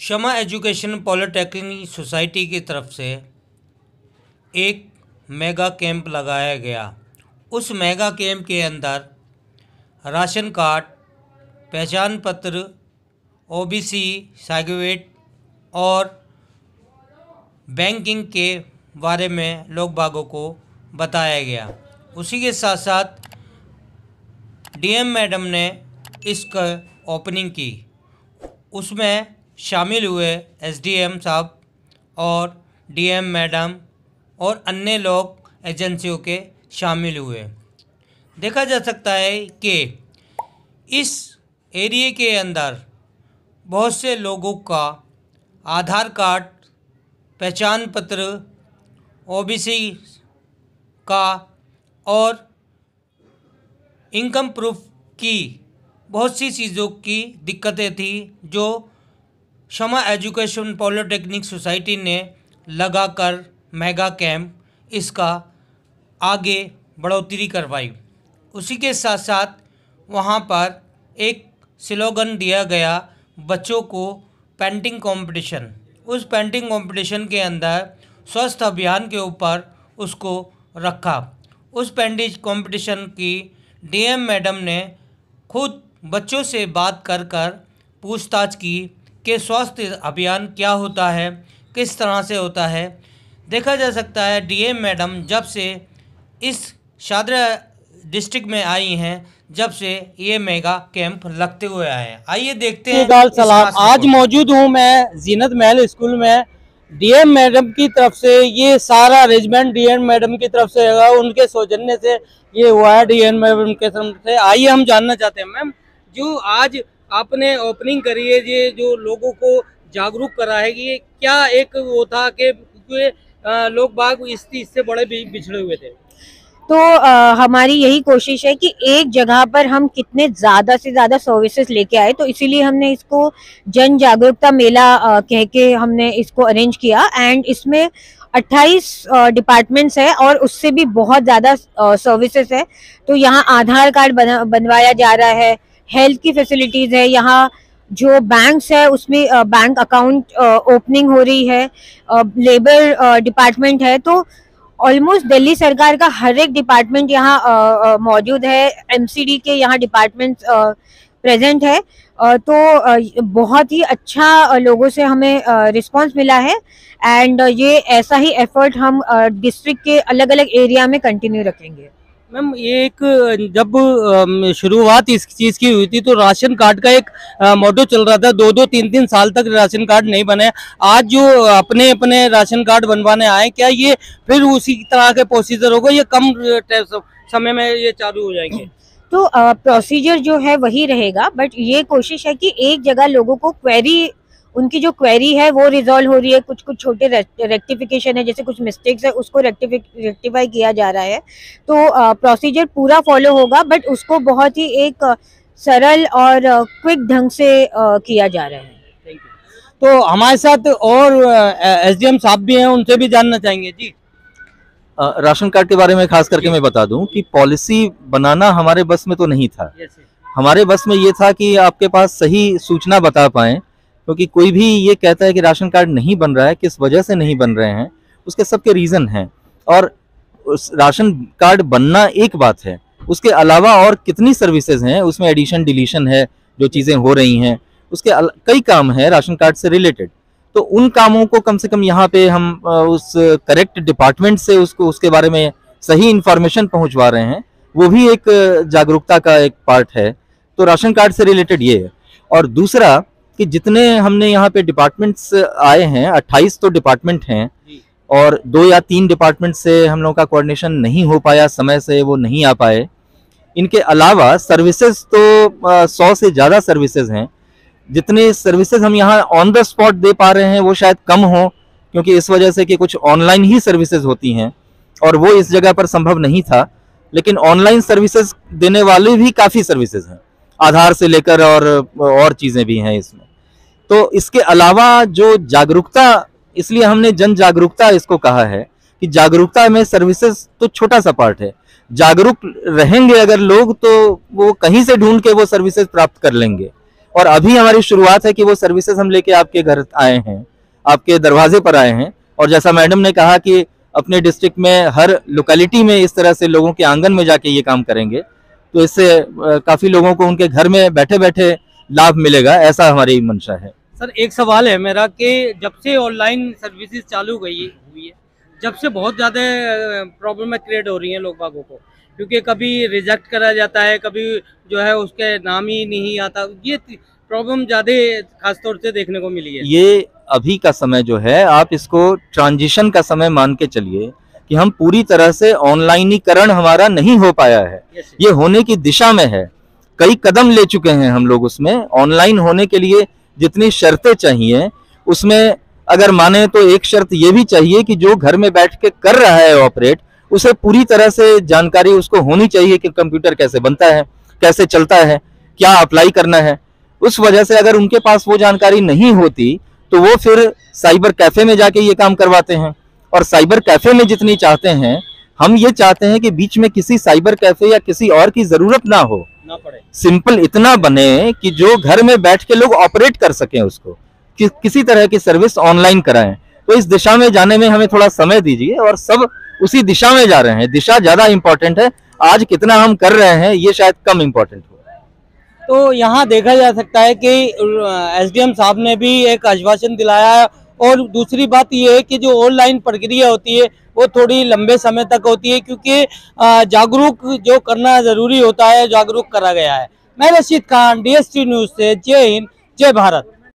क्षमा education polytechnic society की तरफ से एक मेगा कैंप लगाया गया। उस मेगा कैंप के अंदर राशन कार्ड, पहचान पत्र, ओबीसी सर्टिफिकेट और बैंकिंग के बारे में लोग बागों को बताया गया। उसी के साथ साथ डीएम मैडम ने इसका ओपनिंग की। उसमें शामिल हुए एसडीएम साहब और डीएम मैडम और अन्य लोग एजेंसियों के शामिल हुए। देखा जा सकता है कि इस एरिया के अंदर बहुत से लोगों का आधार कार्ड, पहचान पत्र, ओबीसी का और इनकम प्रूफ की बहुत सी चीज़ों की दिक्कतें थी, जो क्षमा एजुकेशन पॉलिटेक्निक सोसाइटी ने लगाकर मेगा कैंप इसका आगे बढ़ोतरी करवाई। उसी के साथ साथ वहाँ पर एक स्लोगन दिया गया, बच्चों को पेंटिंग कंपटीशन। उस पेंटिंग कंपटीशन के अंदर स्वस्थ अभियान के ऊपर उसको रखा। उस पेंटिंग कंपटीशन की डीएम मैडम ने खुद बच्चों से बात कर पूछताछ की कि स्वास्थ्य अभियान क्या होता है, किस तरह से होता है। देखा जा सकता है डीएम मैडम जब से इस शादरा डिस्ट्रिक्ट में आई हैं, जब से ये मेगा कैंप लगते हुए आए हैं। आइए देखते हैं। सलाम, आज मौजूद हूँ मैं जीनत महल स्कूल में। डीएम मैडम की तरफ से ये सारा अरेंजमेंट डीएम मैडम की तरफ से है, उनके सौजन्य से ये हुआ है डीएम मैडम के तरफ से। आइए हम जानना चाहते हैं मैम, जो आज आपने ओपनिंग करी है, ये जो लोगों को जागरूक करा है, कि ये क्या एक वो था कि लोग बाग इससे बड़े बिछड़े हुए थे। तो हमारी यही कोशिश है कि एक जगह पर हम कितने ज़्यादा से ज़्यादा सर्विसेज लेके आए, तो इसीलिए हमने इसको जन जागरूकता मेला कह के हमने इसको अरेंज किया। एंड इसमें 28 डिपार्टमेंट्स है और उससे भी बहुत ज़्यादा सर्विसेज है। तो यहाँ आधार कार्ड बनवाया जा रहा है, हेल्थ की फैसिलिटीज़ है, यहाँ जो बैंक्स है उसमें बैंक अकाउंट ओपनिंग हो रही है, लेबर डिपार्टमेंट है। तो ऑलमोस्ट दिल्ली सरकार का हर एक डिपार्टमेंट यहाँ मौजूद है। एमसीडी के यहाँ डिपार्टमेंट प्रेजेंट है। तो बहुत ही अच्छा लोगों से हमें रिस्पांस मिला है। एंड ये ऐसा ही एफर्ट हम डिस्ट्रिक्ट के अलग अलग एरिया में कंटिन्यू रखेंगे। मैम, ये एक जब शुरुआत इस चीज़ की हुई थी तो राशन कार्ड का एक मोटो चल रहा था, 2-2, 3-3 साल तक राशन कार्ड नहीं बने। आज जो अपने अपने राशन कार्ड बनवाने आए, क्या ये फिर उसी तरह के प्रोसीजर होगा या कम समय में ये चालू हो जाएंगे? तो प्रोसीजर जो है वही रहेगा, बट ये कोशिश है कि एक जगह लोगों को उनकी जो क्वेरी है वो रिजॉल्व हो रही है। कुछ कुछ छोटे रेक्टिफिकेशन है, जैसे कुछ मिस्टेक्स है उसको रेक्टिफाई किया जा रहा है। तो प्रोसीजर पूरा फॉलो होगा, बट उसको बहुत ही एक सरल और क्विक ढंग से किया जा रहा है। Thank you. तो हमारे साथ और एसडीएम साहब भी हैं, उनसे भी जानना चाहेंगे। जी, राशन कार्ड के बारे में खास करके मैं बता दूं कि पॉलिसी बनाना हमारे बस में तो नहीं था। हमारे बस में ये था कि आपके पास सही सूचना बता पाएं, क्योंकि कोई भी ये कहता है कि राशन कार्ड नहीं बन रहा है, किस वजह से नहीं बन रहे हैं, उसके सबके रीज़न हैं। और उस राशन कार्ड बनना एक बात है, उसके अलावा और कितनी सर्विसेज हैं, उसमें एडिशन डिलीशन है, जो चीज़ें हो रही हैं, उसके कई काम हैं राशन कार्ड से रिलेटेड। तो उन कामों को कम से कम यहाँ पे हम उस करेक्ट डिपार्टमेंट से उसके बारे में सही इन्फॉर्मेशन पहुँचवा रहे हैं, वो भी एक जागरूकता का एक पार्ट है। तो राशन कार्ड से रिलेटेड ये है। और दूसरा कि जितने हमने यहाँ पे डिपार्टमेंट्स आए हैं, 28 तो डिपार्टमेंट हैं, और 2 या 3 डिपार्टमेंट से हम लोगों का कोऑर्डिनेशन नहीं हो पाया, समय से वो नहीं आ पाए। इनके अलावा सर्विसेज तो 100 से ज़्यादा सर्विसेज हैं। जितने सर्विसेज हम यहाँ ऑन द स्पॉट दे पा रहे हैं वो शायद कम हो, क्योंकि इस वजह से कि कुछ ऑनलाइन ही सर्विसेज होती हैं और वो इस जगह पर संभव नहीं था। लेकिन ऑनलाइन सर्विसेज देने वाले भी काफ़ी सर्विसेज हैं, आधार से लेकर और चीज़ें भी हैं इसमें। तो इसके अलावा जो जागरूकता, इसलिए हमने जन जागरूकता इसको कहा है कि जागरूकता में सर्विसेज तो छोटा सा पार्ट है। जागरूक रहेंगे अगर लोग तो वो कहीं से ढूंढ के वो सर्विसेज प्राप्त कर लेंगे। और अभी हमारी शुरुआत है कि वो सर्विसेज हम लेके आपके घर आए हैं, आपके दरवाजे पर आए हैं। और जैसा मैडम ने कहा कि अपने डिस्ट्रिक्ट में हर लोकेलिटी में इस तरह से लोगों के आंगन में जाके ये काम करेंगे, तो इससे काफी लोगों को उनके घर में बैठे बैठे लाभ मिलेगा, ऐसा हमारी मंशा है। सर एक सवाल है मेरा कि जब से ऑनलाइन सर्विसेज चालू हुई है, जब से बहुत ज़्यादा प्रॉब्लम क्रिएट हो रही हैं लोग बागों को, क्योंकि कभी रिजेक्ट करा जाता है, कभी जो है उसके नाम ही नहीं आता। ये प्रॉब्लम ज़्यादा खासतौर से देखने को मिली है। ये अभी का समय जो है, आप इसको ट्रांजिशन का समय मान के चलिए कि हम पूरी तरह से ऑनलाइनीकरण हमारा नहीं हो पाया है, ये होने की दिशा में है। कई कदम ले चुके हैं हम लोग उसमें। ऑनलाइन होने के लिए जितनी शर्तें चाहिए उसमें अगर माने तो एक शर्त ये भी चाहिए कि जो घर में बैठ के कर रहा है ऑपरेट, उसे पूरी तरह से जानकारी उसको होनी चाहिए कि कंप्यूटर कैसे बनता है, कैसे चलता है, क्या अप्लाई करना है। उस वजह से अगर उनके पास वो जानकारी नहीं होती तो वो फिर साइबर कैफे में जाके ये काम करवाते हैं। और साइबर कैफे में जितनी चाहते हैं, हम ये चाहते हैं कि बीच में किसी साइबर कैफे या किसी और की जरूरत ना हो, ना पड़े। सिंपल इतना बने कि जो घर में बैठ के लोग ऑपरेट कर सकें उसको, किसी तरह की सर्विस ऑनलाइन कराएं। तो इस दिशा में जाने में हमें थोड़ा समय दीजिए, और सब उसी दिशा में जा रहे हैं। दिशा ज्यादा इंपॉर्टेंट है, आज कितना हम कर रहे हैं ये शायद कम इंपॉर्टेंट हो। तो यहाँ देखा जा सकता है कि एसडीएम साहब ने भी एक आश्वासन दिलाया है। और दूसरी बात ये है कि जो ऑनलाइन प्रक्रिया होती है वो थोड़ी लंबे समय तक होती है, क्योंकि जागरूक जो करना जरूरी होता है, जागरूक करा गया है। मैं रशीद खान, DST न्यूज से। जय हिंद, जय भारत।